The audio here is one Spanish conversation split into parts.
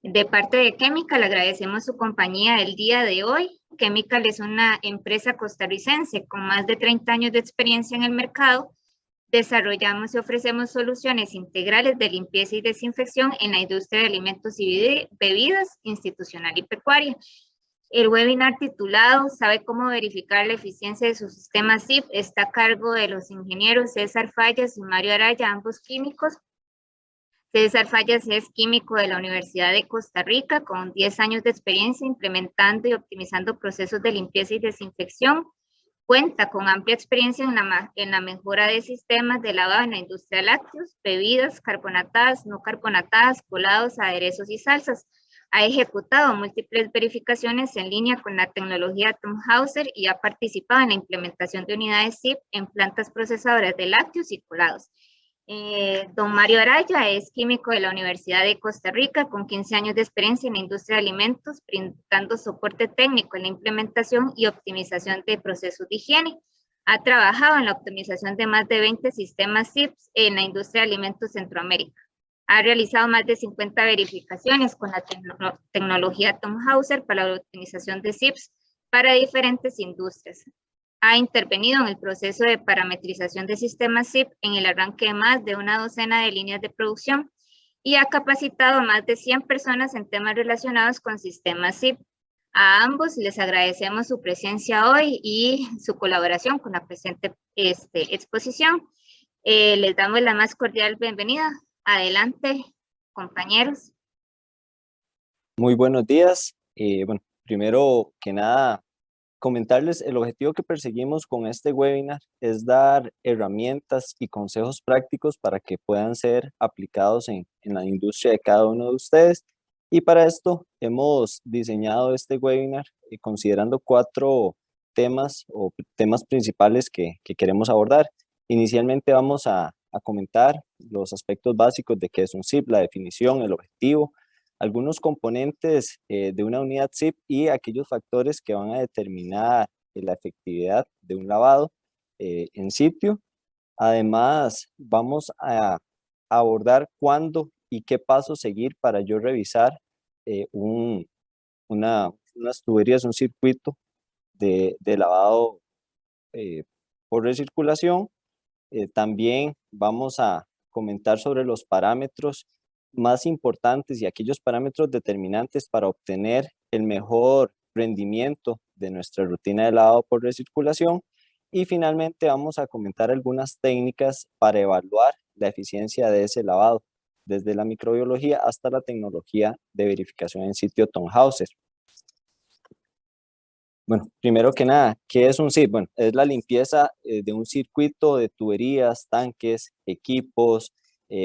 De parte de Chemical, agradecemos su compañía el día de hoy. Chemical es una empresa costarricense con más de 30 años de experiencia en el mercado. Desarrollamos y ofrecemos soluciones integrales de limpieza y desinfección en la industria de alimentos y bebidas, institucional y pecuaria. El webinar titulado ¿Sabe cómo verificar la eficiencia de su sistema SIP? Está a cargo de los ingenieros César Fallas y Mario Araya, ambos químicos. César Fallas es químico de la Universidad de Costa Rica con 10 años de experiencia implementando y optimizando procesos de limpieza y desinfección. Cuenta con amplia experiencia en la mejora de sistemas de lavado en la industria de lácteos, bebidas carbonatadas, no carbonatadas, colados, aderezos y salsas. Ha ejecutado múltiples verificaciones en línea con la tecnología Tom Hauser y ha participado en la implementación de unidades SIP en plantas procesadoras de lácteos y colados. Don Mario Araya es químico de la Universidad de Costa Rica con 15 años de experiencia en la industria de alimentos, brindando soporte técnico en la implementación y optimización de procesos de higiene. Ha trabajado en la optimización de más de 20 sistemas SIPs en la industria de alimentos Centroamérica. Ha realizado más de 50 verificaciones con la tecnología Tom Hauser para la optimización de SIPs para diferentes industrias. Ha intervenido en el proceso de parametrización de sistemas SIP en el arranque de más de una docena de líneas de producción y ha capacitado a más de 100 personas en temas relacionados con sistemas SIP. A ambos les agradecemos su presencia hoy y su colaboración con la presente exposición. Les damos la más cordial bienvenida. Adelante, compañeros. Muy buenos días. Bueno, primero que nada, comentarles el objetivo que perseguimos con este webinar es dar herramientas y consejos prácticos para que puedan ser aplicados en la industria de cada uno de ustedes. Y para esto hemos diseñado este webinar considerando 4 temas o temas principales que queremos abordar. Inicialmente vamos a comentar los aspectos básicos de qué es un SIP, la definición, el objetivo, algunos componentes de una unidad SIP y aquellos factores que van a determinar la efectividad de un lavado en sitio. Además, vamos a abordar cuándo y qué pasos seguir para yo revisar unas tuberías, un circuito de lavado por recirculación. También vamos a comentar sobre los parámetros más importantes y aquellos parámetros determinantes para obtener el mejor rendimiento de nuestra rutina de lavado por recirculación. Y finalmente vamos a comentar algunas técnicas para evaluar la eficiencia de ese lavado, desde la microbiología hasta la tecnología de verificación en sitio Tom Hauser. Bueno, primero que nada, ¿qué es un SIP? Bueno, es la limpieza de un circuito de tuberías, tanques, equipos,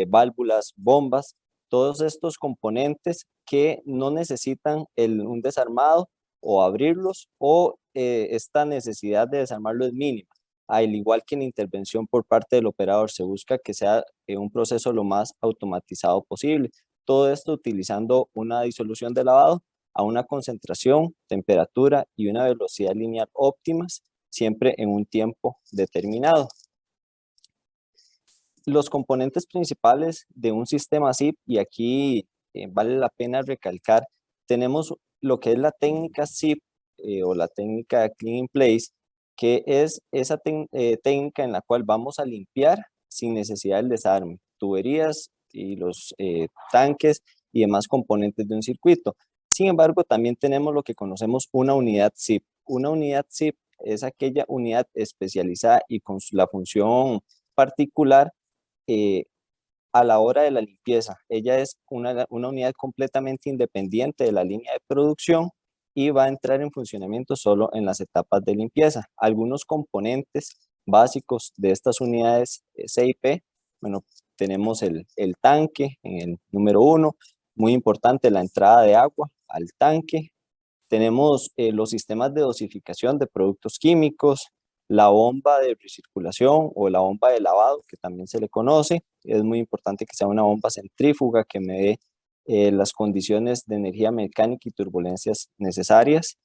válvulas, bombas, todos estos componentes que no necesitan un desarmado o abrirlos o esta necesidad de desarmarlo es mínima. Al igual que en intervención por parte del operador, se busca que sea un proceso lo más automatizado posible. Todo esto utilizando una disolución de lavado a una concentración, temperatura y una velocidad lineal óptimas, siempre en un tiempo determinado. Los componentes principales de un sistema SIP, y aquí vale la pena recalcar, tenemos lo que es la técnica SIP o la técnica Clean in Place, que es esa técnica en la cual vamos a limpiar sin necesidad del desarme, tuberías y los tanques y demás componentes de un circuito. Sin embargo, también tenemos lo que conocemos una unidad SIP. Una unidad SIP es aquella unidad especializada y con la función particular a la hora de la limpieza. Ella es una unidad completamente independiente de la línea de producción y va a entrar en funcionamiento solo en las etapas de limpieza. Algunos componentes básicos de estas unidades SIP, bueno, tenemos el tanque en el número 1, muy importante la entrada de agua al tanque. Tenemos los sistemas de dosificación de productos químicos, la bomba de recirculación o la bomba de lavado, que también se le conoce. Es muy importante que sea una bomba centrífuga que me dé las condiciones de energía mecánica y turbulencias necesarias.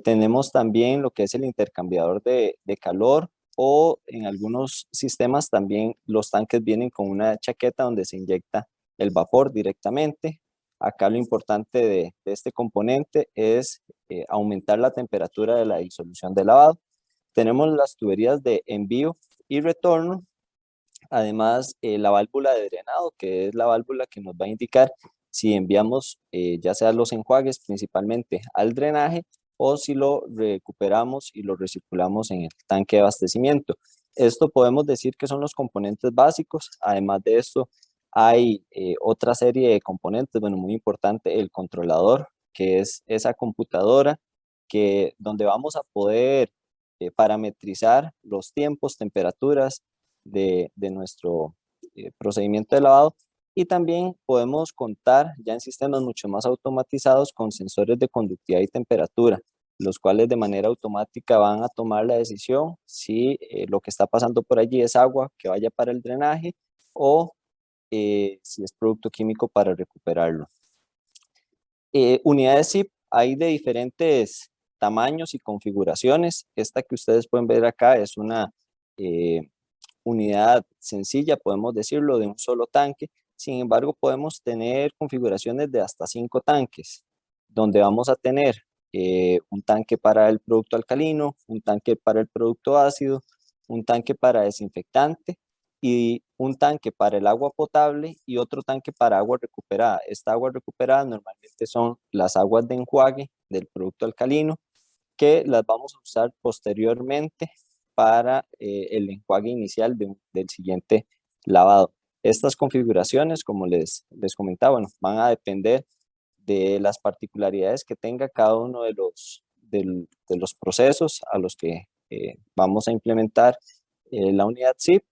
Tenemos también lo que es el intercambiador de calor o en algunos sistemas también los tanques vienen con una chaqueta donde se inyecta el vapor directamente. Acá lo importante de este componente es aumentar la temperatura de la disolución de lavado. Tenemos las tuberías de envío y retorno. Además, la válvula de drenado, que es la válvula que nos va a indicar si enviamos ya sea los enjuagues principalmente al drenaje o si lo recuperamos y lo recirculamos en el tanque de abastecimiento. Esto podemos decir que son los componentes básicos. Además de esto, hay otra serie de componentes, bueno, muy importante, el controlador, que es esa computadora donde vamos a poder parametrizar los tiempos, temperaturas de nuestro procedimiento de lavado, y también podemos contar ya en sistemas mucho más automatizados con sensores de conductividad y temperatura, los cuales de manera automática van a tomar la decisión si lo que está pasando por allí es agua que vaya para el drenaje o si es producto químico para recuperarlo. Unidades SIP hay de diferentes tamaños y configuraciones. Esta que ustedes pueden ver acá es una unidad sencilla, podemos decirlo, de un solo tanque. Sin embargo, podemos tener configuraciones de hasta 5 tanques, donde vamos a tener un tanque para el producto alcalino, un tanque para el producto ácido, un tanque para desinfectante y un tanque para el agua potable y otro tanque para agua recuperada. Esta agua recuperada normalmente son las aguas de enjuague del producto alcalino, que las vamos a usar posteriormente para el enjuague inicial del siguiente lavado. Estas configuraciones, como les comentaba, bueno, van a depender de las particularidades que tenga cada uno de los procesos a los que vamos a implementar la unidad SIP.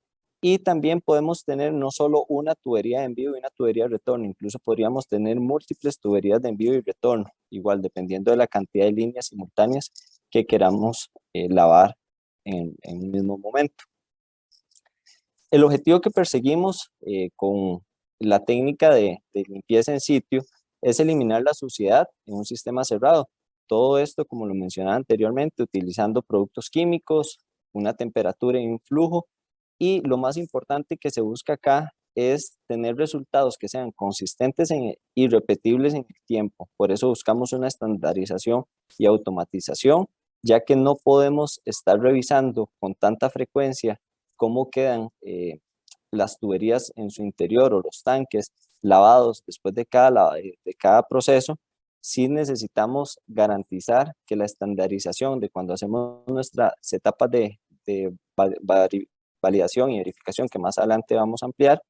Y también podemos tener no solo una tubería de envío y una tubería de retorno, incluso podríamos tener múltiples tuberías de envío y retorno, igual dependiendo de la cantidad de líneas simultáneas que queramos lavar en un mismo momento. El objetivo que perseguimos con la técnica de limpieza en sitio es eliminar la suciedad en un sistema cerrado. Todo esto, como lo mencionaba anteriormente, utilizando productos químicos, una temperatura y un flujo. Y lo más importante que se busca acá es tener resultados que sean consistentes y repetibles en el tiempo. Por eso buscamos una estandarización y automatización, ya que no podemos estar revisando con tanta frecuencia cómo quedan las tuberías en su interior o los tanques lavados después de cada proceso. Sí necesitamos garantizar que la estandarización de cuando hacemos nuestras etapas de validación y verificación, que más adelante vamos a ampliar,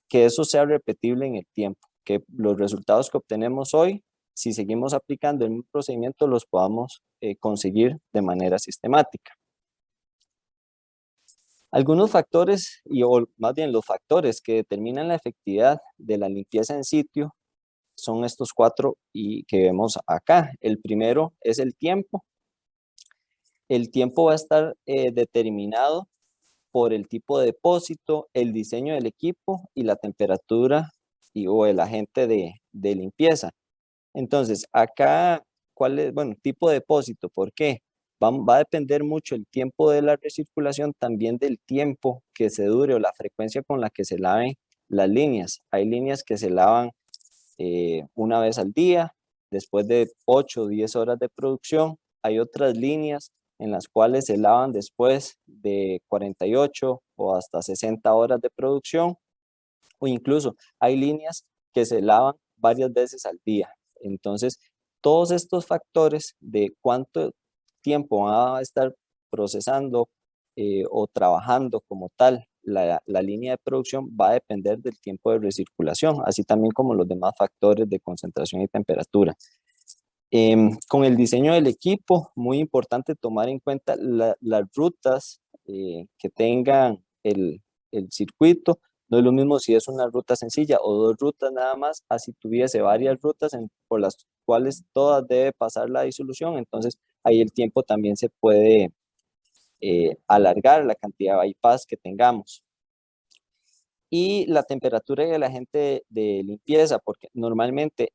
que eso sea repetible en el tiempo, que los resultados que obtenemos hoy, si seguimos aplicando el mismo procedimiento, los podamos conseguir de manera sistemática. Algunos factores, o más bien los factores que determinan la efectividad de la limpieza en sitio son estos 4 y que vemos acá. El primero es el tiempo. El tiempo va a estar determinado por el tipo de depósito, el diseño del equipo y la temperatura o el agente de limpieza. Entonces, acá, ¿cuál es? Bueno, tipo de depósito, ¿por qué? Va a depender mucho el tiempo de la recirculación, también del tiempo que se dure o la frecuencia con la que se laven las líneas. Hay líneas que se lavan una vez al día, después de 8 o 10 horas de producción. Hay otras líneas en las cuales se lavan después de 48 o hasta 60 horas de producción, o incluso hay líneas que se lavan varias veces al día. Entonces, todos estos factores de cuánto tiempo va a estar procesando o trabajando como tal la línea de producción va a depender del tiempo de recirculación, así también como los demás factores de concentración y temperatura. Con el diseño del equipo, muy importante tomar en cuenta las rutas que tengan el circuito. No es lo mismo si es una ruta sencilla o 2 rutas nada más, así tuviese varias rutas por las cuales todas debe pasar la disolución, entonces ahí el tiempo también se puede alargar la cantidad de bypass que tengamos. Y la temperatura y el agente de limpieza, porque normalmente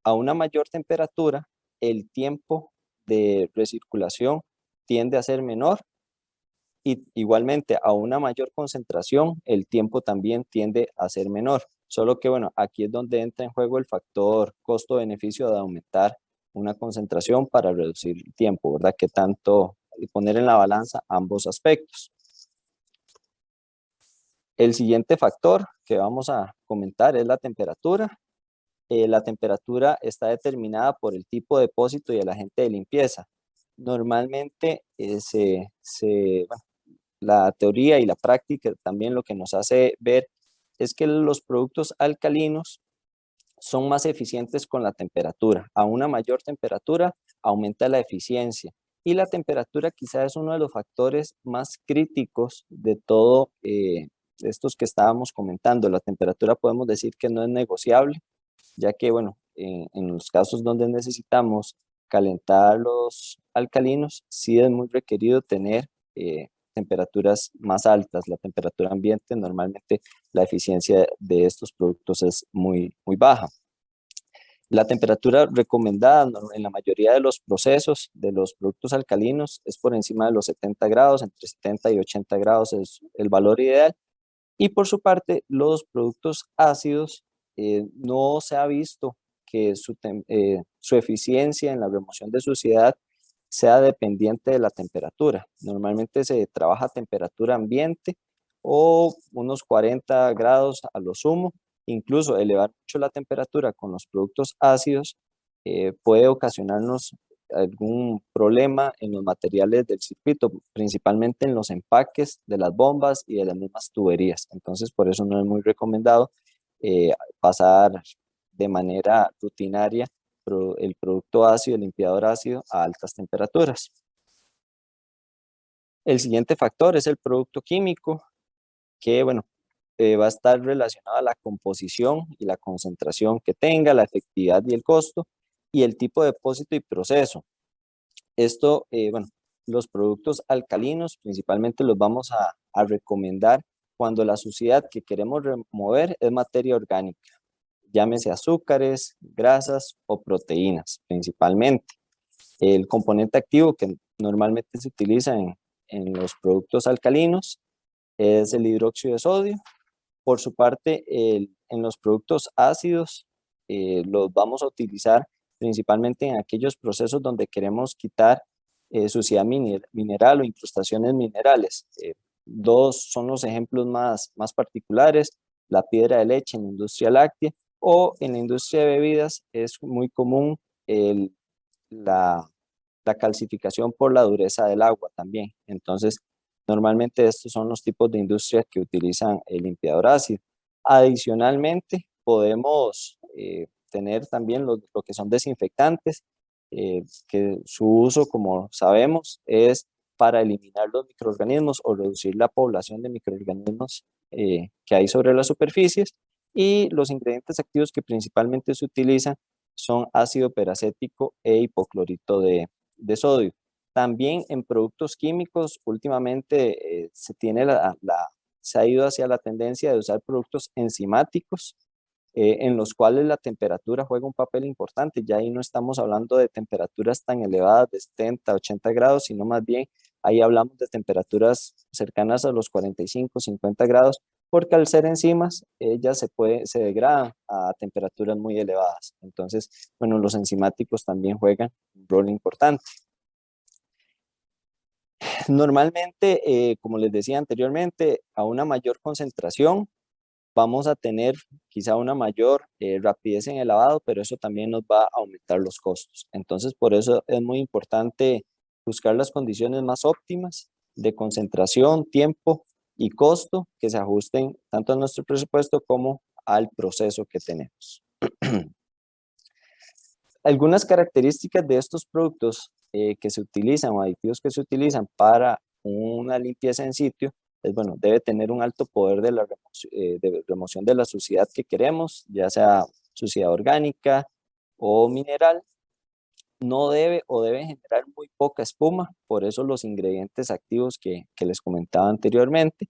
a una mayor temperatura el tiempo de recirculación tiende a ser menor, y igualmente a una mayor concentración el tiempo también tiende a ser menor. Solo que, bueno, aquí es donde entra en juego el factor costo-beneficio de aumentar una concentración para reducir el tiempo, ¿verdad? Que tanto poner en la balanza ambos aspectos. El siguiente factor que vamos a comentar es la temperatura. La temperatura está determinada por el tipo de depósito y el agente de limpieza. Normalmente bueno, la teoría y la práctica también lo que nos hace ver es que los productos alcalinos son más eficientes con la temperatura. A una mayor temperatura aumenta la eficiencia y la temperatura quizás es uno de los factores más críticos de todo estos que estábamos comentando. La temperatura podemos decir que no es negociable, ya que, bueno, en los casos donde necesitamos calentar los alcalinos, sí es muy requerido tener temperaturas más altas. La temperatura ambiente, normalmente la eficiencia de estos productos es muy baja. La temperatura recomendada en la mayoría de los procesos de los productos alcalinos es por encima de los 70 grados, entre 70 y 80 grados es el valor ideal. Y por su parte, los productos ácidos, no se ha visto que su eficiencia en la remoción de suciedad sea dependiente de la temperatura. Normalmente se trabaja a temperatura ambiente o unos 40 grados a lo sumo. Incluso elevar mucho la temperatura con los productos ácidos puede ocasionarnos algún problema en los materiales del circuito, principalmente en los empaques de las bombas y de las mismas tuberías. Entonces, por eso no es muy recomendado pasar de manera rutinaria el producto ácido, el limpiador ácido, a altas temperaturas. El siguiente factor es el producto químico, que, bueno, va a estar relacionado a la composición y la concentración que tenga, la efectividad y el costo, y el tipo de depósito y proceso. Esto, bueno, los productos alcalinos principalmente los vamos a recomendar cuando la suciedad que queremos remover es materia orgánica, llámese azúcares, grasas o proteínas principalmente. El componente activo que normalmente se utiliza en los productos alcalinos es el hidróxido de sodio. Por su parte, en los productos ácidos los vamos a utilizar principalmente en aquellos procesos donde queremos quitar suciedad mineral o incrustaciones minerales. Dos son los ejemplos más particulares: la piedra de leche en la industria láctea, o en la industria de bebidas es muy común la, la calcificación por la dureza del agua también. Entonces, normalmente estos son los tipos de industrias que utilizan el limpiador ácido. Adicionalmente, podemos tener también lo que son desinfectantes, que su uso, como sabemos, es para eliminar los microorganismos o reducir la población de microorganismos que hay sobre las superficies. Y los ingredientes activos que principalmente se utilizan son ácido peracético e hipoclorito de sodio. También en productos químicos, últimamente se ha ido hacia la tendencia de usar productos enzimáticos, en los cuales la temperatura juega un papel importante. Ya ahí no estamos hablando de temperaturas tan elevadas de 70, 80 grados, sino más bien ahí hablamos de temperaturas cercanas a los 45, 50 grados, porque al ser enzimas, ellas se degradan a temperaturas muy elevadas. Entonces, bueno, los enzimáticos también juegan un rol importante. Normalmente, como les decía anteriormente, a una mayor concentración vamos a tener quizá una mayor rapidez en el lavado, pero eso también nos va a aumentar los costos. Entonces, por eso es muy importante buscar las condiciones más óptimas de concentración, tiempo y costo que se ajusten tanto a nuestro presupuesto como al proceso que tenemos. Algunas características de estos productos que se utilizan o aditivos que se utilizan para una limpieza en sitio es, bueno, debe tener un alto poder de remoción de la suciedad que queremos, ya sea suciedad orgánica o mineral. No debe o debe generar muy poca espuma, por eso los ingredientes activos que les comentaba anteriormente.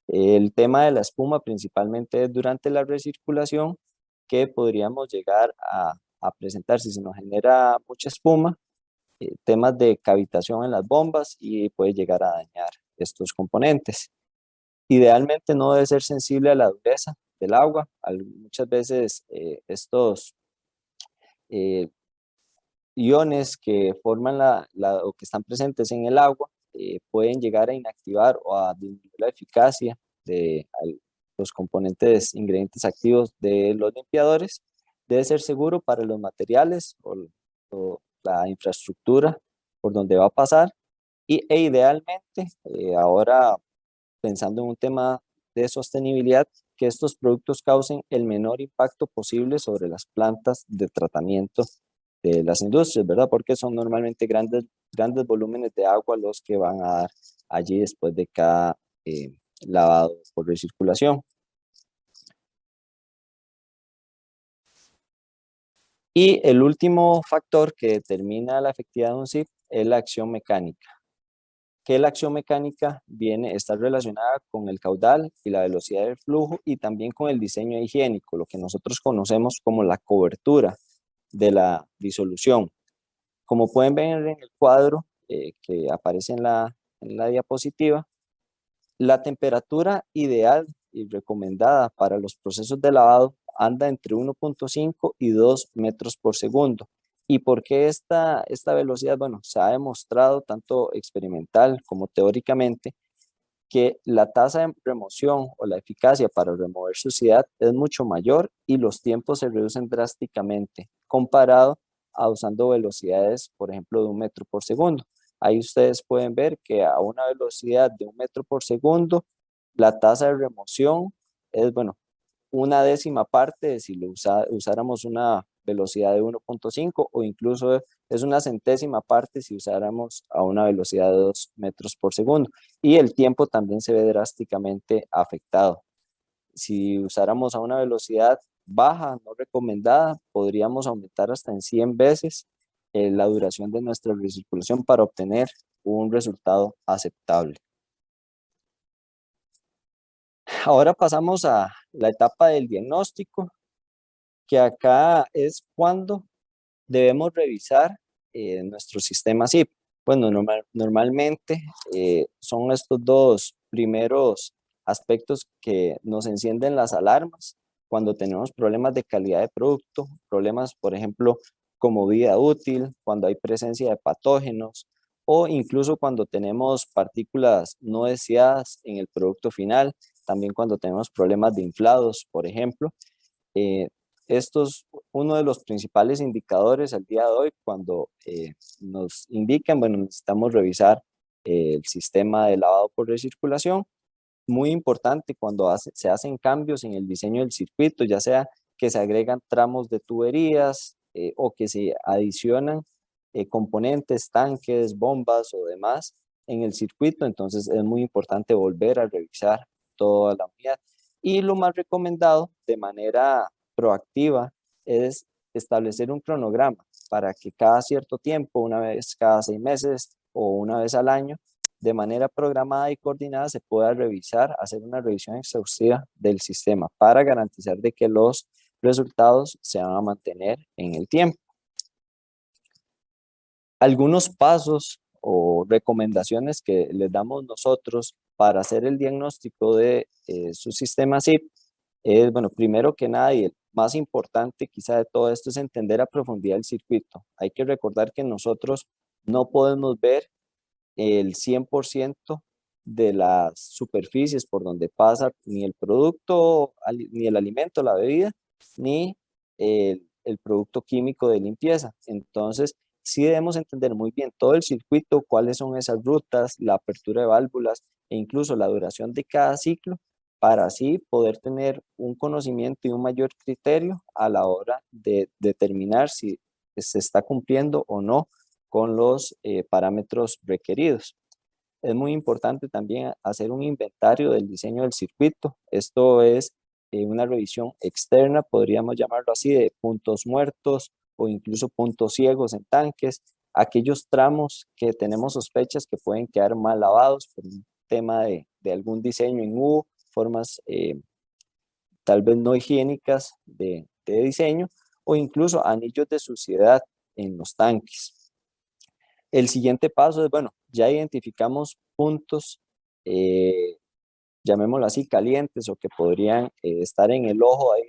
El tema de la espuma principalmente es durante la recirculación, que podríamos llegar a presentar si se nos genera mucha espuma, temas de cavitación en las bombas y puede llegar a dañar estos componentes. Idealmente no debe ser sensible a la dureza del agua. Muchas veces estos iones que forman o que están presentes en el agua pueden llegar a inactivar o a disminuir la eficacia de los componentes, ingredientes activos de los limpiadores. Debe ser seguro para los materiales o la infraestructura por donde va a pasar e idealmente, ahora pensando en un tema de sostenibilidad, que estos productos causen el menor impacto posible sobre las plantas de tratamiento de las industrias, ¿verdad? Porque son normalmente grandes volúmenes de agua los que van a dar allí después de cada lavado por recirculación. Y el último factor que determina la efectividad de un SIP es la acción mecánica. Que la acción mecánica está relacionada con el caudal y la velocidad del flujo y también con el diseño higiénico, lo que nosotros conocemos como la cobertura de la disolución. Como pueden ver en el cuadro que aparece en la diapositiva, la temperatura ideal y recomendada para los procesos de lavado anda entre 1.5 y 2 metros por segundo. ¿Y por qué esta velocidad? Bueno, se ha demostrado tanto experimental como teóricamente que la tasa de remoción o la eficacia para remover suciedad es mucho mayor y los tiempos se reducen drásticamente comparado a usando velocidades, por ejemplo, de 1 metro por segundo. Ahí ustedes pueden ver que a una velocidad de 1 metro por segundo, la tasa de remoción es, bueno, una décima parte de si usáramos una velocidad de 1.5 o incluso es una centésima parte si usáramos a una velocidad de 2 metros por segundo. Y el tiempo también se ve drásticamente afectado. Si usáramos a una velocidad baja, no recomendada, podríamos aumentar hasta en 100 veces la duración de nuestra recirculación para obtener un resultado aceptable. Ahora pasamos a la etapa del diagnóstico, que acá es cuando debemos revisar nuestro sistema SIP. Bueno, normalmente son estos dos primeros aspectos que nos encienden las alarmas cuando tenemos problemas de calidad de producto, problemas, por ejemplo, como vida útil, cuando hay presencia de patógenos o incluso cuando tenemos partículas no deseadas en el producto final, también cuando tenemos problemas de inflados, por ejemplo. Eh, Esto es uno de los principales indicadores al día de hoy cuando nos indican, bueno, necesitamos revisar el sistema de lavado por recirculación. Muy importante cuando se hacen cambios en el diseño del circuito, ya sea que se agregan tramos de tuberías o que se adicionan componentes, tanques, bombas o demás en el circuito. Entonces es muy importante volver a revisar toda la unidad. Y lo más recomendado de manera proactiva es establecer un cronograma para que cada cierto tiempo, una vez cada 6 meses o una vez al año, de manera programada y coordinada se pueda revisar, hacer una revisión exhaustiva del sistema para garantizar de que los resultados se van a mantener en el tiempo. Algunos pasos o recomendaciones que les damos nosotros para hacer el diagnóstico de su sistema SIP es, bueno, primero que nada y el más importante quizá de todo esto es entender a profundidad el circuito. Hay que recordar que nosotros no podemos ver el 100% de las superficies por donde pasa ni el producto, ni el alimento, la bebida, ni el producto químico de limpieza. Entonces, sí debemos entender muy bien todo el circuito, cuáles son esas rutas, la apertura de válvulas e incluso la duración de cada ciclo, para así poder tener un conocimiento y un mayor criterio a la hora de determinar si se está cumpliendo o no con los parámetros requeridos. Es muy importante también hacer un inventario del diseño del circuito. Esto es una revisión externa, podríamos llamarlo así, de puntos muertos o incluso puntos ciegos en tanques, aquellos tramos que tenemos sospechas que pueden quedar mal lavados por un tema de algún diseño en U, formas tal vez no higiénicas de diseño o incluso anillos de suciedad en los tanques. El siguiente paso es, bueno, ya identificamos puntos llamémoslo así, calientes o que podrían estar en el ojo ahí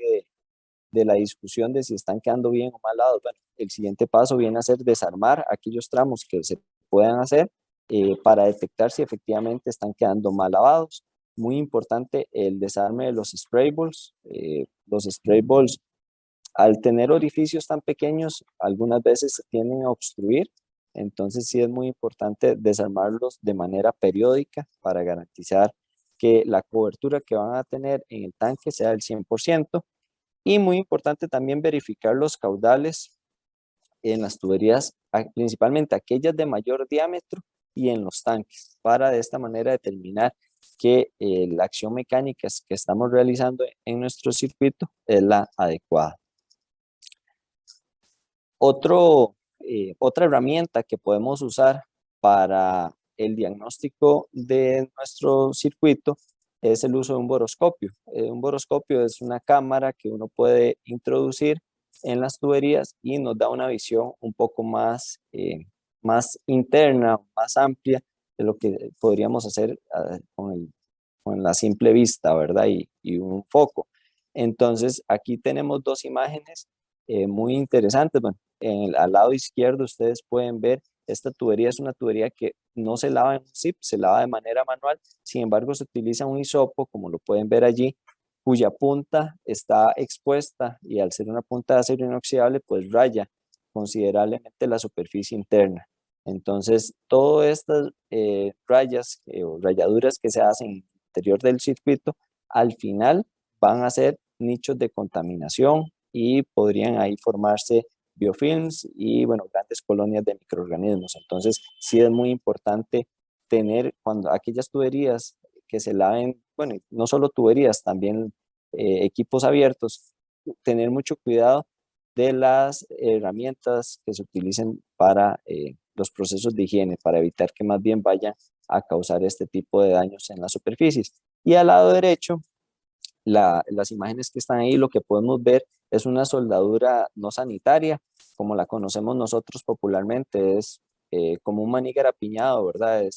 de la discusión de si están quedando bien o mal lavados. Bueno, el siguiente paso viene a ser desarmar aquellos tramos que se puedan hacer para detectar si efectivamente están quedando mal lavados. Muy importante el desarme de los spray balls. Los spray balls, al tener orificios tan pequeños, algunas veces tienden a obstruir. Entonces sí es muy importante desarmarlos de manera periódica para garantizar que la cobertura que van a tener en el tanque sea del 100%. Y muy importante también verificar los caudales en las tuberías, principalmente aquellas de mayor diámetro y en los tanques, para de esta manera determinar que la acción mecánica que estamos realizando en nuestro circuito es la adecuada. Otra herramienta que podemos usar para el diagnóstico de nuestro circuito es el uso de un boroscopio. Un boroscopio es una cámara que uno puede introducir en las tuberías y nos da una visión un poco más, más interna, más amplia de lo que podríamos hacer con la simple vista, ¿verdad? Y un foco. Entonces, aquí tenemos dos imágenes muy interesantes. Bueno, al lado izquierdo ustedes pueden ver, esta tubería es una tubería que no se lava en un zip, se lava de manera manual. Sin embargo, se utiliza un hisopo, como lo pueden ver allí, cuya punta está expuesta y al ser una punta de acero inoxidable, pues raya considerablemente la superficie interna. Entonces, todas estas rayas o rayaduras que se hacen en el interior del circuito, al final van a ser nichos de contaminación y podrían ahí formarse biofilms y, bueno, grandes colonias de microorganismos. Entonces, sí es muy importante tener, cuando aquellas tuberías que se laven, bueno, no solo tuberías, también equipos abiertos, tener mucho cuidado de las herramientas que se utilicen para los procesos de higiene, para evitar que más bien vayan a causar este tipo de daños en las superficies. Y al lado derecho, las imágenes que están ahí, lo que podemos ver es una soldadura no sanitaria, como la conocemos nosotros popularmente, es como un maní garapiñado, ¿verdad?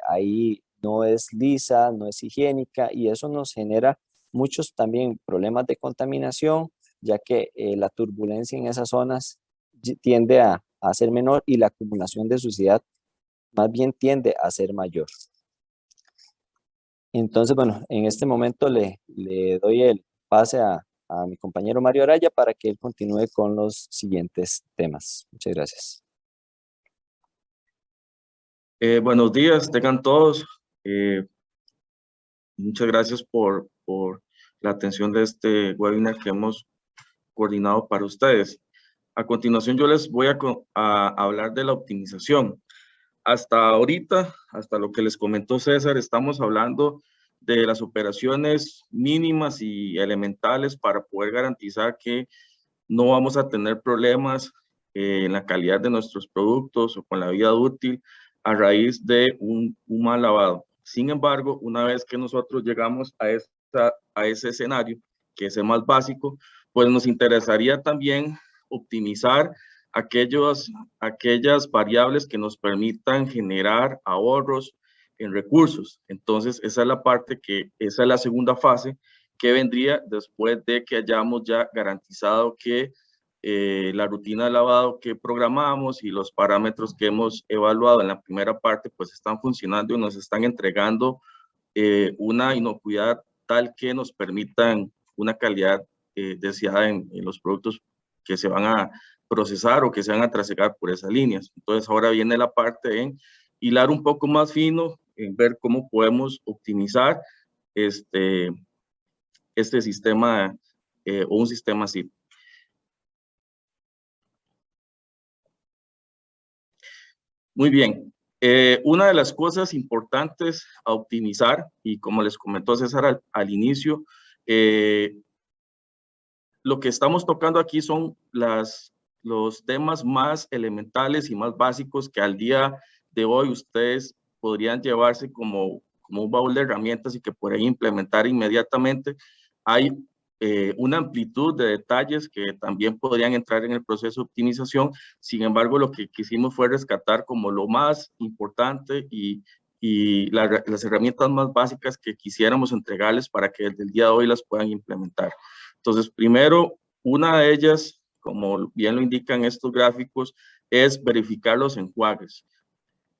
Ahí no es lisa, no es higiénica y eso nos genera muchos también problemas de contaminación, ya que la turbulencia en esas zonas tiende a ser menor y la acumulación de suciedad más bien tiende a ser mayor. Entonces, bueno, en este momento le doy el pase a mi compañero Mario Araya para que él continúe con los siguientes temas. Muchas gracias. Buenos días, tengan todos. Muchas gracias por la atención de este webinar que hemos coordinado para ustedes. A continuación, yo les voy a hablar de la optimización. Hasta ahorita, hasta lo que les comentó César, estamos hablando de las operaciones mínimas y elementales para poder garantizar que no vamos a tener problemas en la calidad de nuestros productos o con la vida útil a raíz de un mal lavado. Sin embargo, una vez que nosotros llegamos a ese escenario, que es el más básico, pues nos interesaría también optimizar aquellas variables que nos permitan generar ahorros en recursos. Entonces, esa es la segunda fase que vendría después de que hayamos ya garantizado que la rutina de lavado que programamos y los parámetros que hemos evaluado en la primera parte pues están funcionando y nos están entregando una inocuidad tal que nos permitan una calidad deseada en los productos que se van a procesar o que se van a trasegar por esas líneas. Entonces ahora viene la parte en hilar un poco más fino, en ver cómo podemos optimizar este sistema o un sistema así. Muy bien. Una de las cosas importantes a optimizar, y como les comentó César al inicio, lo que estamos tocando aquí son los temas más elementales y más básicos que al día de hoy ustedes podrían llevarse como un baúl de herramientas y que pueden implementar inmediatamente. Hay una amplitud de detalles que también podrían entrar en el proceso de optimización. Sin embargo, lo que quisimos fue rescatar como lo más importante y las herramientas más básicas que quisiéramos entregarles para que desde el día de hoy las puedan implementar. Entonces, primero, una de ellas, como bien lo indican estos gráficos, es verificar los enjuagues.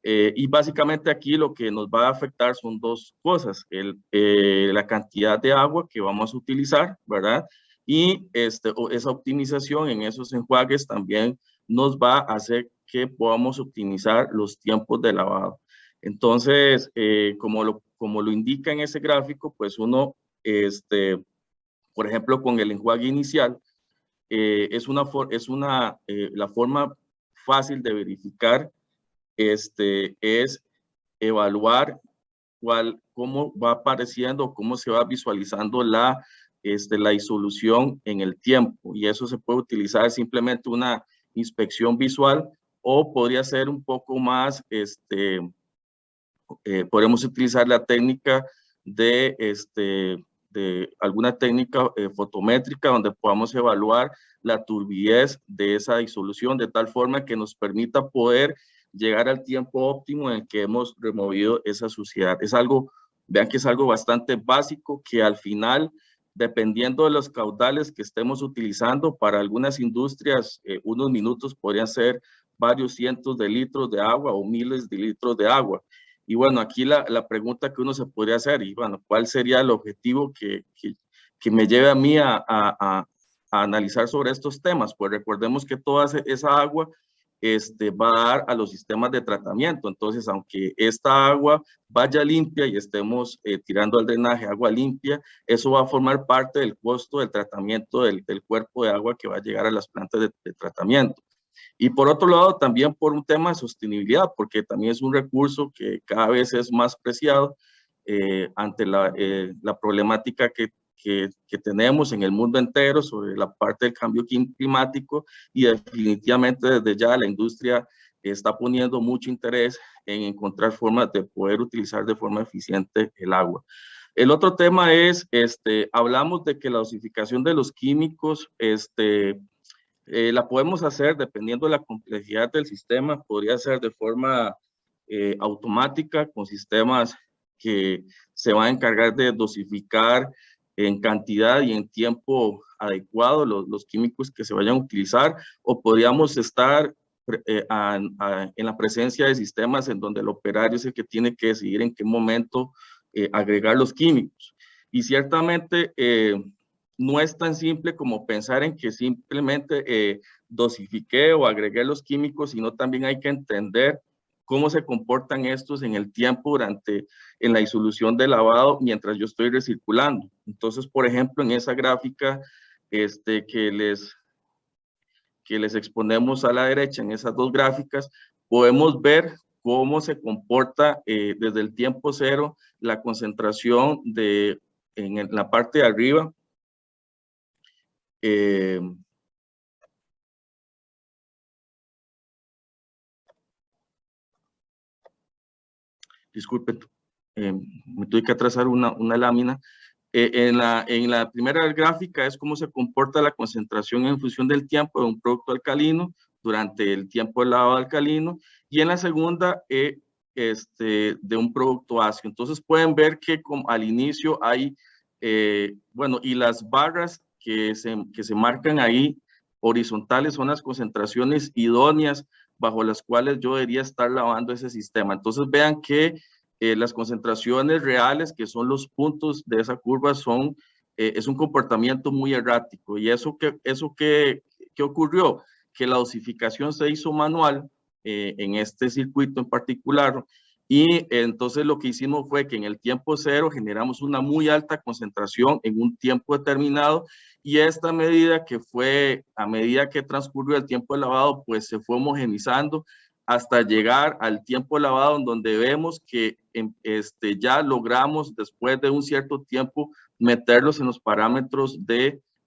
Y básicamente aquí lo que nos va a afectar son dos cosas, la cantidad de agua que vamos a utilizar, ¿verdad? Y esa optimización en esos enjuagues también nos va a hacer que podamos optimizar los tiempos de lavado. Entonces, como lo indica en ese gráfico, pues uno, por ejemplo, con el enjuague inicial, la forma fácil de verificar es evaluar cómo va apareciendo, cómo se va visualizando la disolución en el tiempo. Y eso se puede utilizar simplemente una inspección visual o podría ser un poco más, podemos utilizar la técnica de alguna técnica fotométrica donde podamos evaluar la turbidez de esa disolución de tal forma que nos permita poder llegar al tiempo óptimo en el que hemos removido esa suciedad. Es algo, vean que es algo bastante básico que al final, dependiendo de los caudales que estemos utilizando, para algunas industrias, unos minutos podrían ser varios cientos de litros de agua o miles de litros de agua. Y bueno, aquí la pregunta que uno se podría hacer, y bueno, ¿cuál sería el objetivo que me lleve a mí a analizar sobre estos temas? Pues recordemos que toda esa agua va a dar a los sistemas de tratamiento. Entonces, aunque esta agua vaya limpia y estemos tirando al drenaje agua limpia, eso va a formar parte del costo del tratamiento del cuerpo de agua que va a llegar a las plantas de tratamiento. Y por otro lado, también por un tema de sostenibilidad, porque también es un recurso que cada vez es más preciado ante la problemática que tenemos en el mundo entero sobre la parte del cambio climático, y definitivamente desde ya la industria está poniendo mucho interés en encontrar formas de poder utilizar de forma eficiente el agua. El otro tema es, hablamos de que la dosificación de los químicos, la podemos hacer dependiendo de la complejidad del sistema, podría ser de forma automática con sistemas que se van a encargar de dosificar en cantidad y en tiempo adecuado los químicos que se vayan a utilizar, o podríamos estar en la presencia de sistemas en donde el operario es el que tiene que decidir en qué momento agregar los químicos. Y ciertamente no es tan simple como pensar en que simplemente dosifiqué o agregué los químicos, sino también hay que entender cómo se comportan estos en el tiempo en la disolución de lavado mientras yo estoy recirculando. Entonces, por ejemplo, en esa gráfica que les exponemos a la derecha, en esas dos gráficas, podemos ver cómo se comporta desde el tiempo cero la concentración en la parte de arriba. Disculpen, me tuve que atrasar una lámina. En la primera gráfica es cómo se comporta la concentración en función del tiempo de un producto alcalino durante el tiempo de lavado alcalino, y en la segunda de un producto ácido. Entonces pueden ver que al inicio hay, bueno, y las barras que se marcan ahí horizontales son las concentraciones idóneas bajo las cuales yo debería estar lavando ese sistema. Entonces vean que las concentraciones reales, que son los puntos de esa curva, es un comportamiento muy errático. ¿Y eso qué ocurrió? Que la dosificación se hizo manual en este circuito en particular, y entonces lo que hicimos fue que en el tiempo cero generamos una muy alta concentración en un tiempo determinado, y esta medida a medida que transcurrió el tiempo de lavado, pues se fue homogenizando hasta llegar al tiempo de lavado, en donde vemos que ya logramos después de un cierto tiempo meterlos en los parámetros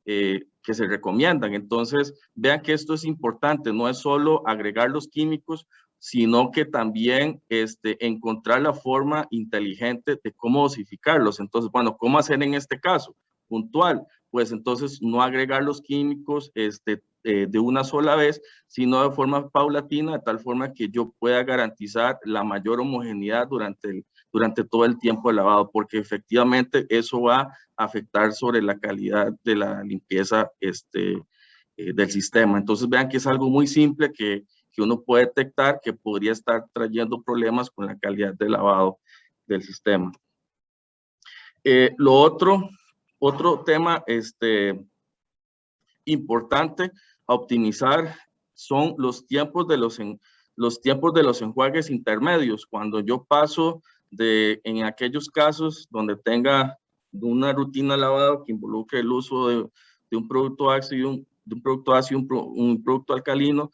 que se recomiendan. Entonces, vean que esto es importante, no es solo agregar los químicos, sino que también encontrar la forma inteligente de cómo dosificarlos. Entonces, bueno, ¿cómo hacer en este caso puntual? Pues entonces no agregar los químicos de una sola vez, sino de forma paulatina, de tal forma que yo pueda garantizar la mayor homogeneidad durante todo el tiempo de lavado, porque efectivamente eso va a afectar sobre la calidad de la limpieza del sistema. Entonces vean que es algo muy simple que uno puede detectar que podría estar trayendo problemas con la calidad de lavado del sistema. Otro tema importante a optimizar son los tiempos de los enjuagues intermedios. Cuando yo paso en aquellos casos donde tenga una rutina de lavado que involucre el uso de un producto ácido un producto alcalino,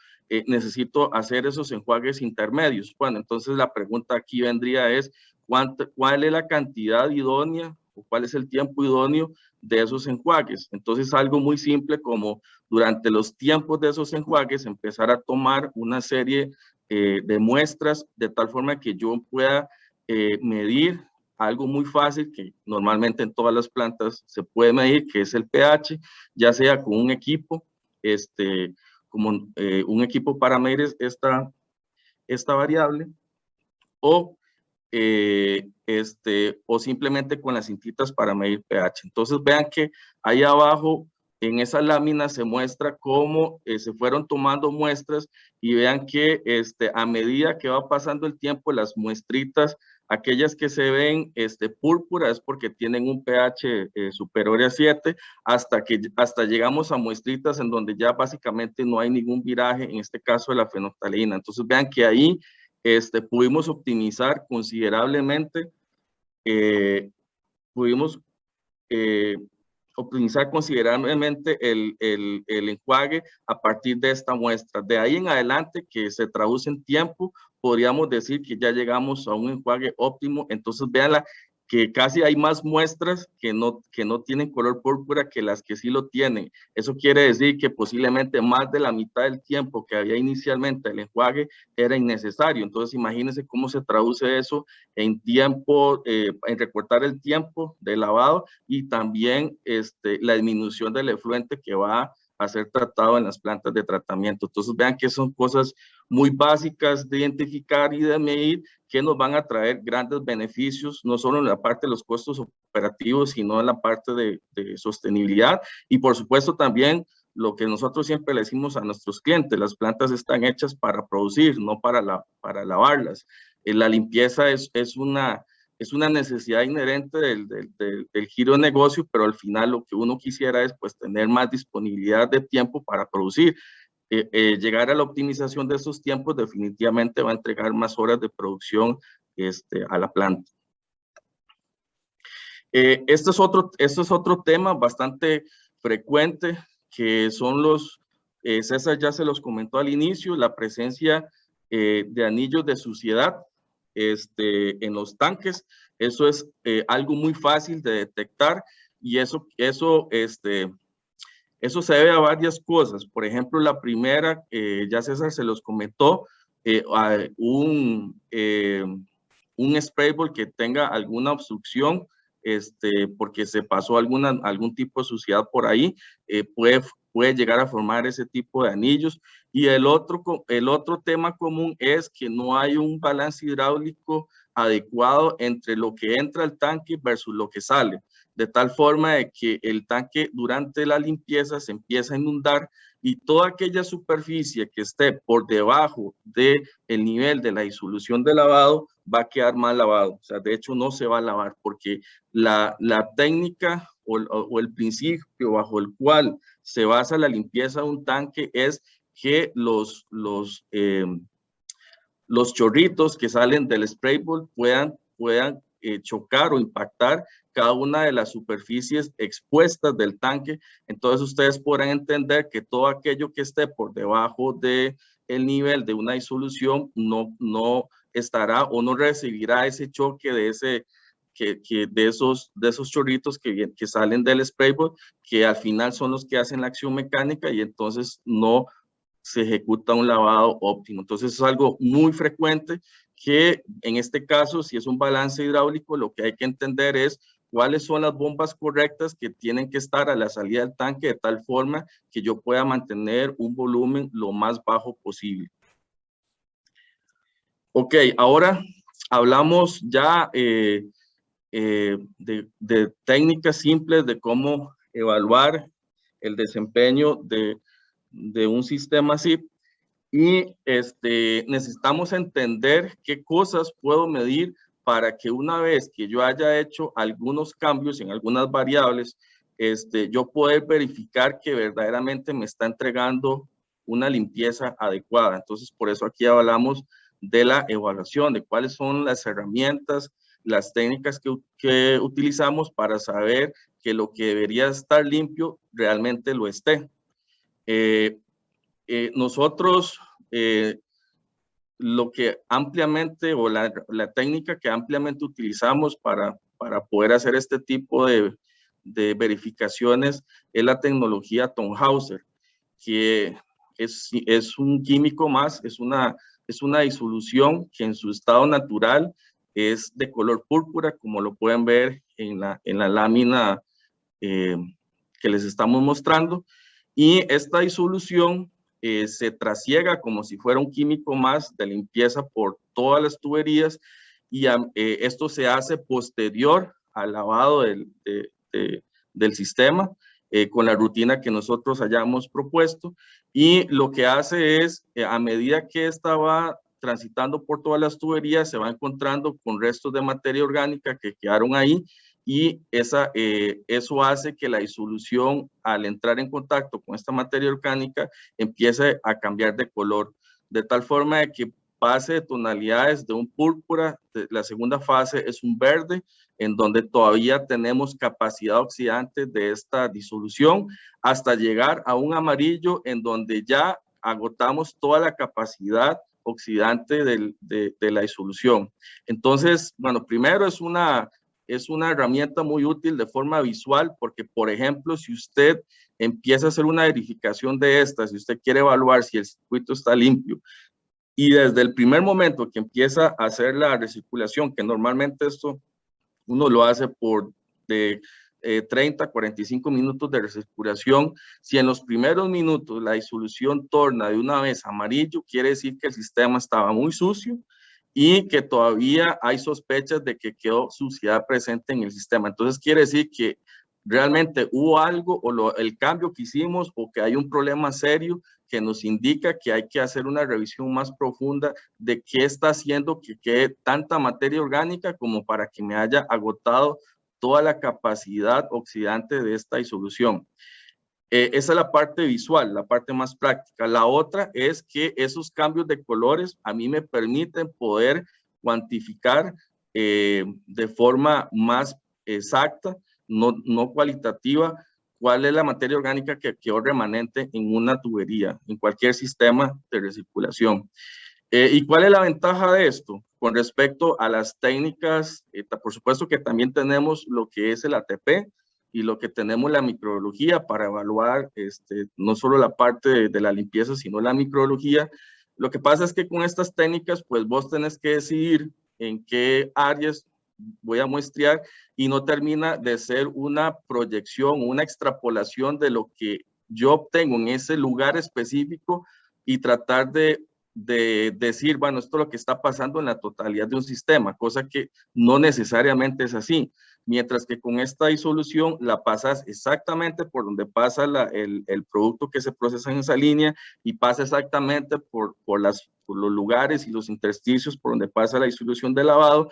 necesito hacer esos enjuagues intermedios. Bueno, entonces la pregunta aquí vendría es, ¿cuál es la cantidad idónea o cuál es el tiempo idóneo de esos enjuagues? Entonces algo muy simple como durante los tiempos de esos enjuagues empezar a tomar una serie de muestras de tal forma que yo pueda medir algo muy fácil que normalmente en todas las plantas se puede medir, que es el pH, ya sea con un equipo, como un equipo para medir esta variable, o simplemente con las cintitas para medir pH. Entonces vean que ahí abajo en esa lámina se muestra cómo se fueron tomando muestras y vean que a medida que va pasando el tiempo, las muestritas, aquellas que se ven púrpura es porque tienen un pH superior a 7, hasta llegamos a muestritas en donde ya básicamente no hay ningún viraje, en este caso de la fenolftaleína. Entonces vean que ahí pudimos optimizar considerablemente, el enjuague a partir de esta muestra. De ahí en adelante, que se traduce en tiempo, podríamos decir que ya llegamos a un enjuague óptimo. Entonces, véanla, que casi hay más muestras que no tienen color púrpura que las que sí lo tienen. Eso quiere decir que posiblemente más de la mitad del tiempo que había inicialmente el enjuague era innecesario. Entonces, imagínense cómo se traduce eso en tiempo, en recortar el tiempo de lavado y también la disminución del efluente que va a ser tratado en las plantas de tratamiento. Entonces, vean que son cosas muy básicas de identificar y de medir que nos van a traer grandes beneficios, no solo en la parte de los costos operativos, sino en la parte de sostenibilidad y por supuesto también lo que nosotros siempre le decimos a nuestros clientes, las plantas están hechas para producir, no para lavarlas. La limpieza es una necesidad inherente del giro de negocio, pero al final lo que uno quisiera es pues tener más disponibilidad de tiempo para producir. Llegar a la optimización de esos tiempos definitivamente va a entregar más horas de producción a la planta. Este es otro tema bastante frecuente, que son César ya se los comentó al inicio, la presencia de anillos de suciedad en los tanques. Eso es algo muy fácil de detectar y eso se debe a varias cosas. Por ejemplo, la primera, ya César se los comentó, un spray ball que tenga alguna obstrucción, porque se pasó algún tipo de suciedad por ahí, puede llegar a formar ese tipo de anillos. Y el otro tema común es que no hay un balance hidráulico adecuado entre lo que entra al tanque versus lo que sale, de tal forma de que el tanque durante la limpieza se empieza a inundar y toda aquella superficie que esté por debajo del nivel de la disolución de lavado va a quedar mal lavado. O sea, de hecho no se va a lavar porque la técnica o el principio bajo el cual se basa la limpieza de un tanque es que los chorritos que salen del spray ball puedan chocar o impactar cada una de las superficies expuestas del tanque. Entonces ustedes podrán entender que todo aquello que esté por debajo del nivel de una disolución no estará o no recibirá ese choque de esos chorritos que salen del spray ball, que al final son los que hacen la acción mecánica y entonces no se ejecuta un lavado óptimo. Entonces es algo muy frecuente que en este caso, si es un balance hidráulico, lo que hay que entender es cuáles son las bombas correctas que tienen que estar a la salida del tanque de tal forma que yo pueda mantener un volumen lo más bajo posible. Ok, ahora hablamos ya de técnicas simples de cómo evaluar el desempeño de un sistema SIP, y necesitamos entender qué cosas puedo medir para que una vez que yo haya hecho algunos cambios en algunas variables, yo poder verificar que verdaderamente me está entregando una limpieza adecuada. Entonces, por eso aquí hablamos de la evaluación, de cuáles son las herramientas, las técnicas que utilizamos para saber que lo que debería estar limpio realmente lo esté. Nosotros lo que ampliamente, o la técnica que ampliamente utilizamos para poder hacer este tipo de verificaciones es la tecnología Thomhauser, que es un químico más, es una disolución que en su estado natural es de color púrpura, como lo pueden ver en la lámina que les estamos mostrando, y esta disolución se trasiega como si fuera un químico más de limpieza por todas las tuberías, y esto se hace posterior al lavado del sistema con la rutina que nosotros hayamos propuesto, y lo que hace es, a medida que esta va transitando por todas las tuberías, se va encontrando con restos de materia orgánica que quedaron ahí, y eso hace que la disolución, al entrar en contacto con esta materia orgánica, empiece a cambiar de color, de tal forma de que pase de tonalidades de un púrpura. La segunda fase es un verde, en donde todavía tenemos capacidad oxidante de esta disolución, hasta llegar a un amarillo, en donde ya agotamos toda la capacidad oxidante de la disolución. Entonces, bueno, primero es una herramienta muy útil de forma visual, porque, por ejemplo, si usted empieza a hacer una verificación de estas, si usted quiere evaluar si el circuito está limpio, y desde el primer momento que empieza a hacer la recirculación, que normalmente esto uno lo hace por 30 a 45 minutos de recirculación, si en los primeros minutos la disolución torna de una vez amarillo, quiere decir que el sistema estaba muy sucio y que todavía hay sospechas de que quedó suciedad presente en el sistema. Entonces quiere decir que realmente hubo algo, o el cambio que hicimos, o que hay un problema serio que nos indica que hay que hacer una revisión más profunda de qué está haciendo que quede tanta materia orgánica como para que me haya agotado toda la capacidad oxidante de esta disolución. Esa es la parte visual, la parte más práctica. La otra es que esos cambios de colores a mí me permiten poder cuantificar de forma más exacta, no cualitativa, cuál es la materia orgánica que quedó remanente en una tubería, en cualquier sistema de recirculación. ¿Y cuál es la ventaja de esto? Con respecto a las técnicas, por supuesto que también tenemos lo que es el ATP, y lo que tenemos la microbiología para evaluar no solo la parte de la limpieza, sino la microbiología. Lo que pasa es que con estas técnicas, pues vos tenés que decidir en qué áreas voy a muestrear, y no termina de ser una proyección, una extrapolación de lo que yo obtengo en ese lugar específico, y tratar de decir, bueno, esto es lo que está pasando en la totalidad de un sistema, cosa que no necesariamente es así. Mientras que con esta disolución la pasas exactamente por donde pasa el producto que se procesa en esa línea, y pasa exactamente por los lugares y los intersticios por donde pasa la disolución de lavado,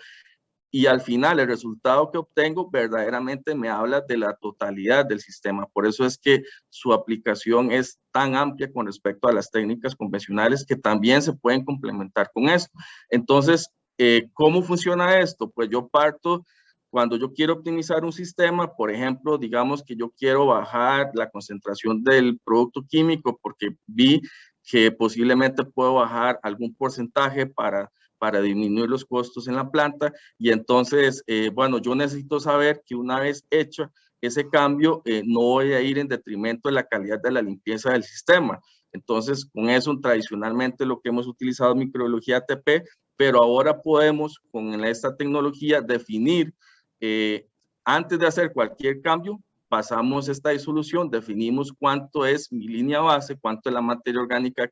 y al final el resultado que obtengo verdaderamente me habla de la totalidad del sistema. Por eso es que su aplicación es tan amplia con respecto a las técnicas convencionales, que también se pueden complementar con esto. Entonces, ¿cómo funciona esto? Pues yo parto, cuando yo quiero optimizar un sistema, por ejemplo, digamos que yo quiero bajar la concentración del producto químico, porque vi que posiblemente puedo bajar algún porcentaje para disminuir los costos en la planta. Y entonces, bueno, yo necesito saber que una vez hecho ese cambio, no voy a ir en detrimento de la calidad de la limpieza del sistema. Entonces, con eso, tradicionalmente lo que hemos utilizado es microbiología ATP, pero ahora podemos, con esta tecnología, definir antes de hacer cualquier cambio, pasamos esta disolución, definimos cuánto es mi línea base, cuánto es la materia orgánica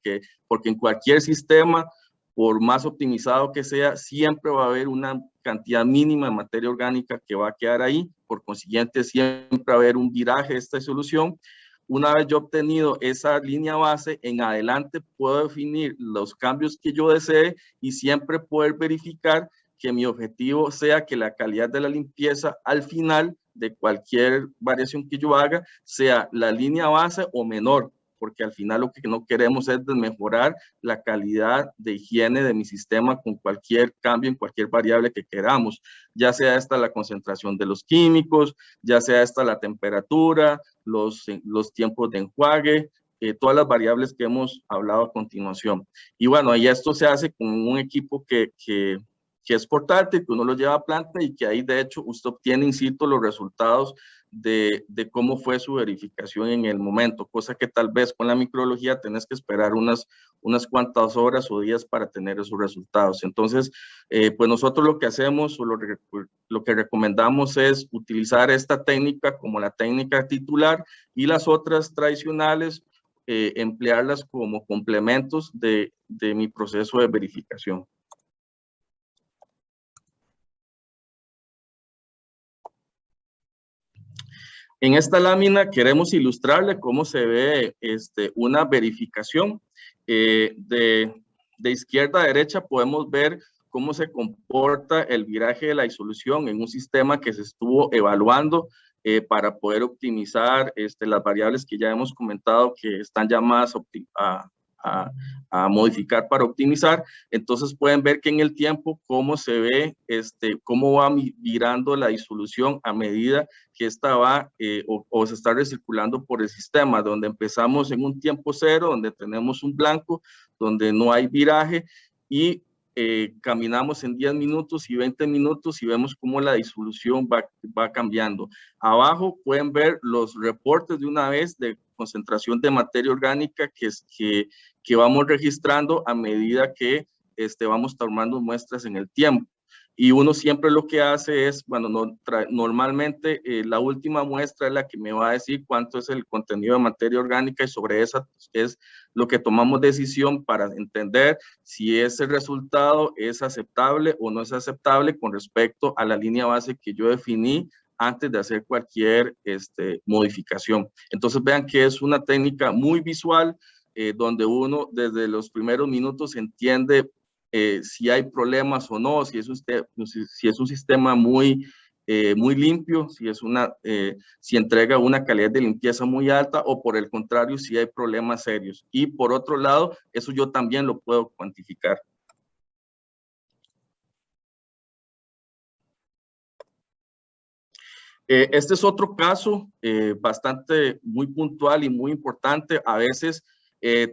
porque en cualquier sistema, por más optimizado que sea, siempre va a haber una cantidad mínima de materia orgánica que va a quedar ahí, por consiguiente siempre va a haber un viraje de esta disolución. Una vez yo obtenido esa línea base, en adelante puedo definir los cambios que yo desee y siempre poder verificar que mi objetivo sea que la calidad de la limpieza al final de cualquier variación que yo haga sea la línea base o menor, porque al final lo que no queremos es mejorar la calidad de higiene de mi sistema con cualquier cambio en cualquier variable que queramos, ya sea esta la concentración de los químicos, ya sea esta la temperatura, los tiempos de enjuague, todas las variables que hemos hablado a continuación. Y bueno, y esto se hace con un equipo que es portátil, que uno lo lleva a planta y que ahí de hecho usted obtiene in situ los resultados de cómo fue su verificación en el momento, cosa que tal vez con la microbiología tenés que esperar unas cuantas horas o días para tener esos resultados. Entonces, pues nosotros lo que hacemos o lo que recomendamos es utilizar esta técnica como la técnica titular y las otras tradicionales, emplearlas como complementos de mi proceso de verificación. En esta lámina queremos ilustrarle cómo se ve una verificación. De izquierda a derecha podemos ver cómo se comporta el viraje de la disolución en un sistema que se estuvo evaluando para poder optimizar las variables que ya hemos comentado que están llamadas a modificar para optimizar. Entonces pueden ver que en el tiempo cómo se ve, cómo va virando la disolución a medida que esta va o se está recirculando por el sistema, donde empezamos en un tiempo cero, donde tenemos un blanco, donde no hay viraje y caminamos en 10 minutos y 20 minutos y vemos cómo la disolución va cambiando. Abajo pueden ver los reportes de una vez de concentración de materia orgánica que vamos registrando a medida que vamos tomando muestras en el tiempo. Y uno siempre lo que hace es, bueno, normalmente la última muestra es la que me va a decir cuánto es el contenido de materia orgánica y sobre esa es lo que tomamos decisión para entender si ese resultado es aceptable o no es aceptable con respecto a la línea base que yo definí antes de hacer cualquier modificación. Entonces vean que es una técnica muy visual donde uno desde los primeros minutos entiende si hay problemas o no, si es un sistema muy limpio, si entrega una calidad de limpieza muy alta o por el contrario, si hay problemas serios. Y por otro lado, eso yo también lo puedo cuantificar. Este es otro caso bastante muy puntual y muy importante. A veces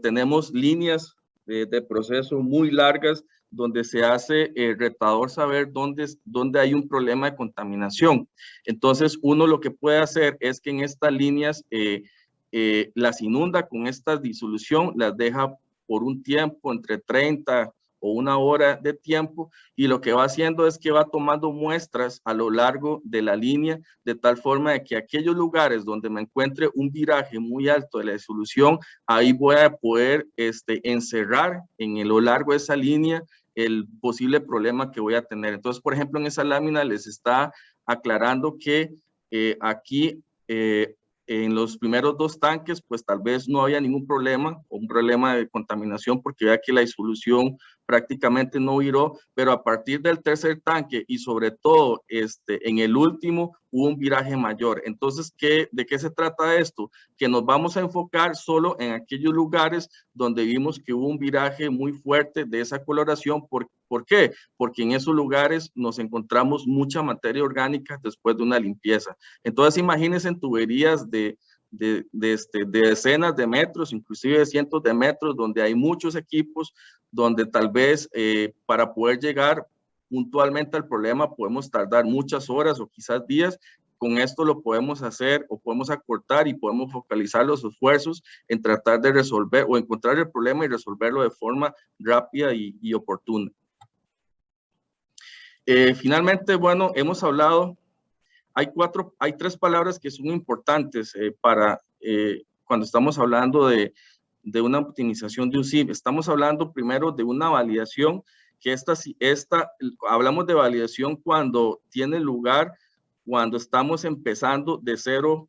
tenemos líneas de proceso muy largas donde se hace retador saber dónde hay un problema de contaminación. Entonces, uno lo que puede hacer es que en estas líneas las inunda con esta disolución, las deja por un tiempo entre 30 o una hora de tiempo y lo que va haciendo es que va tomando muestras a lo largo de la línea de tal forma de que aquellos lugares donde me encuentre un viraje muy alto de la disolución, ahí voy a poder encerrar en lo largo de esa línea el posible problema que voy a tener. Entonces, por ejemplo, en esa lámina les está aclarando que aquí en los primeros dos tanques, pues tal vez no había ningún problema o un problema de contaminación porque vea que la disolución prácticamente no viró, pero a partir del tercer tanque y sobre todo en el último hubo un viraje mayor. Entonces, ¿de qué se trata esto? Que nos vamos a enfocar solo en aquellos lugares donde vimos que hubo un viraje muy fuerte de esa coloración. ¿Por qué? Porque en esos lugares nos encontramos mucha materia orgánica después de una limpieza. Entonces, imagínense en tuberías de decenas de metros, inclusive de cientos de metros, donde hay muchos equipos, donde tal vez para poder llegar puntualmente al problema podemos tardar muchas horas o quizás días. Con esto lo podemos hacer o podemos acortar y podemos focalizar los esfuerzos en tratar de resolver o encontrar el problema y resolverlo de forma rápida y oportuna. Finalmente, bueno, hemos hablado hay tres palabras que son importantes cuando estamos hablando de una optimización de un SIP. Estamos hablando primero de una validación, que hablamos de validación cuando tiene lugar, cuando estamos empezando de cero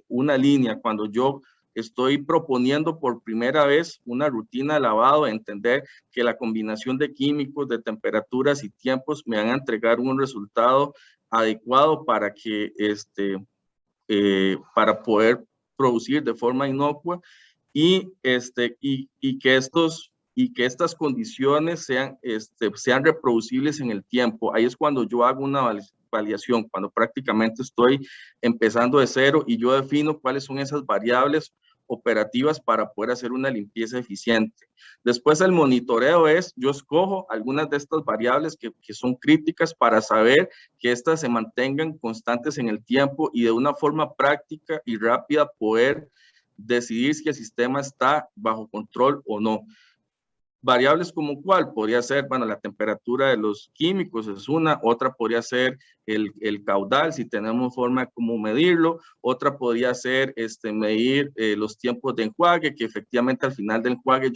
una línea, cuando yo estoy proponiendo por primera vez una rutina de lavado, entender que la combinación de químicos, de temperaturas y tiempos me van a entregar un resultado adecuado para que para poder producir de forma inocua y que estas condiciones sean reproducibles en el tiempo. Ahí es cuando yo hago una validación, cuando prácticamente estoy empezando de cero y yo defino cuáles son esas variables operativas para poder hacer una limpieza eficiente. Después el monitoreo yo escojo algunas de estas variables que son críticas para saber que estas se mantengan constantes en el tiempo y de una forma práctica y rápida poder decidir si el sistema está bajo control o no. Variables como cuál podría ser, bueno, la temperatura de los químicos es una, otra podría ser el caudal, si tenemos forma como medirlo, otra podría ser medir los tiempos de enjuague, que efectivamente al final del enjuague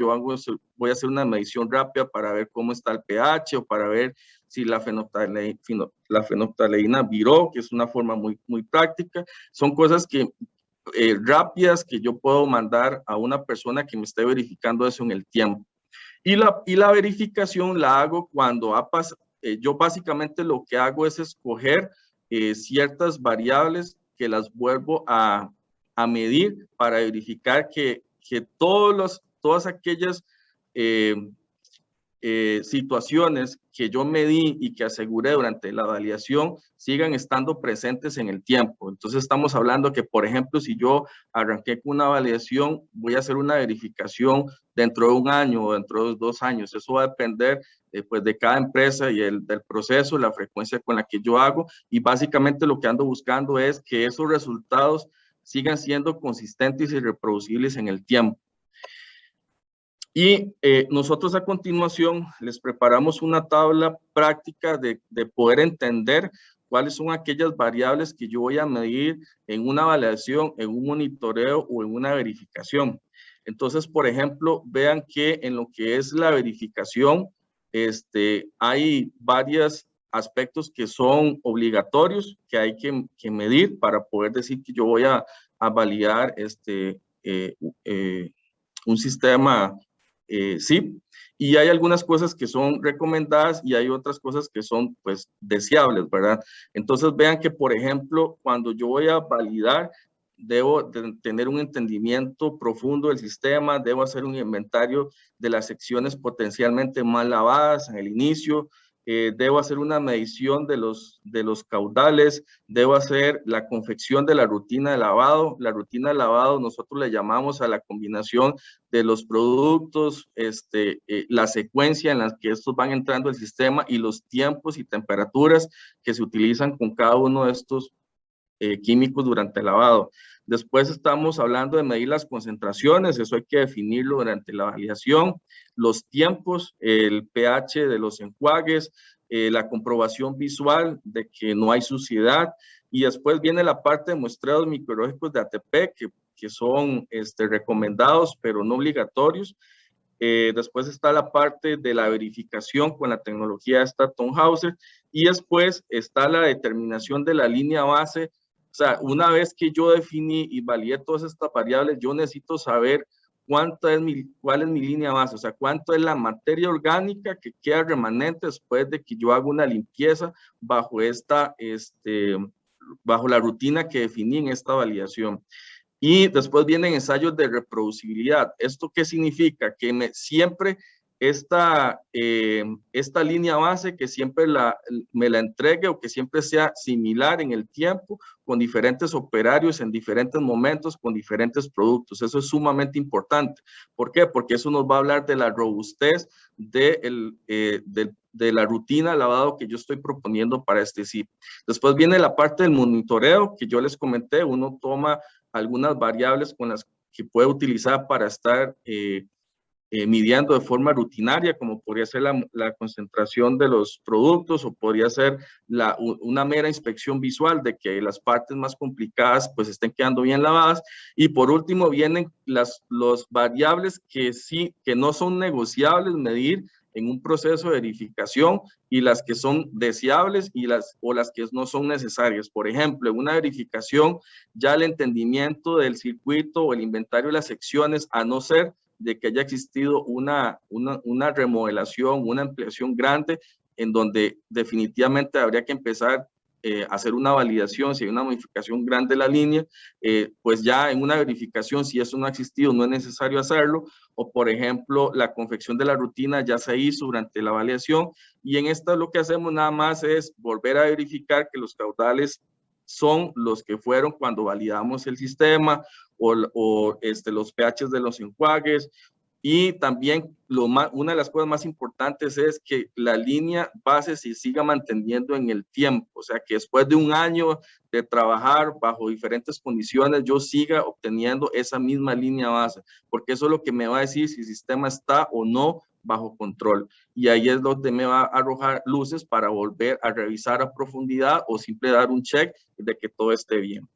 voy a hacer una medición rápida para ver cómo está el pH o para ver si la fenolftaleína viró, que es una forma muy, muy práctica. Son cosas rápidas que yo puedo mandar a una persona que me esté verificando eso en el tiempo. Y la verificación la hago cuando yo básicamente lo que hago es escoger ciertas variables que las vuelvo a medir para verificar que todas aquellas situaciones que yo medí y que aseguré durante la validación sigan estando presentes en el tiempo. Entonces estamos hablando que, por ejemplo, si yo arranqué con una validación, voy a hacer una verificación dentro de un año o dentro de 2 años. Eso va a depender pues de cada empresa y del proceso, la frecuencia con la que yo hago, y básicamente lo que ando buscando es que esos resultados sigan siendo consistentes y reproducibles en el tiempo. Y nosotros a continuación les preparamos una tabla práctica de poder entender cuáles son aquellas variables que yo voy a medir en una validación, en un monitoreo o en una verificación. Entonces, por ejemplo, vean que en lo que es la verificación, hay varios aspectos que son obligatorios, que hay que medir para poder decir que yo voy a validar un sistema SIP, y hay algunas cosas que son recomendadas y hay otras cosas que son pues deseables, ¿verdad? Entonces vean que, por ejemplo, cuando yo voy a validar, debo tener un entendimiento profundo del sistema, debo hacer un inventario de las secciones potencialmente mal lavadas en el inicio, debo hacer una medición de los caudales, debo hacer la confección de la rutina de lavado. La rutina de lavado nosotros le llamamos a la combinación de los productos, la secuencia en la que estos van entrando al sistema y los tiempos y temperaturas que se utilizan con cada uno de estos químicos durante el lavado. Después estamos hablando de medir las concentraciones, eso hay que definirlo durante la validación, los tiempos, el pH de los enjuagues, la comprobación visual de que no hay suciedad, y después viene la parte de muestreos microbiológicos de ATP que son recomendados pero no obligatorios. Después está la parte de la verificación con la tecnología esta Thomhauser, y después está la determinación de la línea base. O sea, una vez que yo definí y validé todas estas variables, yo necesito saber cuál es mi línea base, o sea, cuánto es la materia orgánica que queda remanente después de que yo hago una limpieza bajo bajo la rutina que definí en esta validación. Y después vienen ensayos de reproducibilidad. ¿Esto qué significa? Que siempre esta línea base, que siempre me la entregue o que siempre sea similar en el tiempo, con diferentes operarios en diferentes momentos, con diferentes productos. Eso es sumamente importante. ¿Por qué? Porque eso nos va a hablar de la robustez de la rutina de lavado que yo estoy proponiendo para este SIP. Después viene la parte del monitoreo que yo les comenté. Uno toma algunas variables con las que puede utilizar para estar midiendo de forma rutinaria, como podría ser la concentración de los productos, o podría ser una mera inspección visual de que las partes más complicadas pues estén quedando bien lavadas. Y por último vienen los variables que no son negociables medir en un proceso de verificación, y las que son deseables o las que no son necesarias. Por ejemplo, en una verificación ya el entendimiento del circuito o el inventario de las secciones, a no ser de que haya existido una remodelación, una ampliación grande, en donde definitivamente habría que empezar a hacer una validación. Si hay una modificación grande de la línea, pues ya en una verificación, si eso no ha existido, no es necesario hacerlo. O por ejemplo, la confección de la rutina ya se hizo durante la validación, y en esta lo que hacemos nada más es volver a verificar que los caudales son los que fueron cuando validamos el sistema, o los pHs de los enjuagues. Y también una de las cosas más importantes es que la línea base se siga manteniendo en el tiempo, o sea, que después de un año de trabajar bajo diferentes condiciones, yo siga obteniendo esa misma línea base, porque eso es lo que me va a decir si el sistema está o no bajo control. Y ahí es donde me va a arrojar luces para volver a revisar a profundidad, o simple dar un check de que todo esté bien.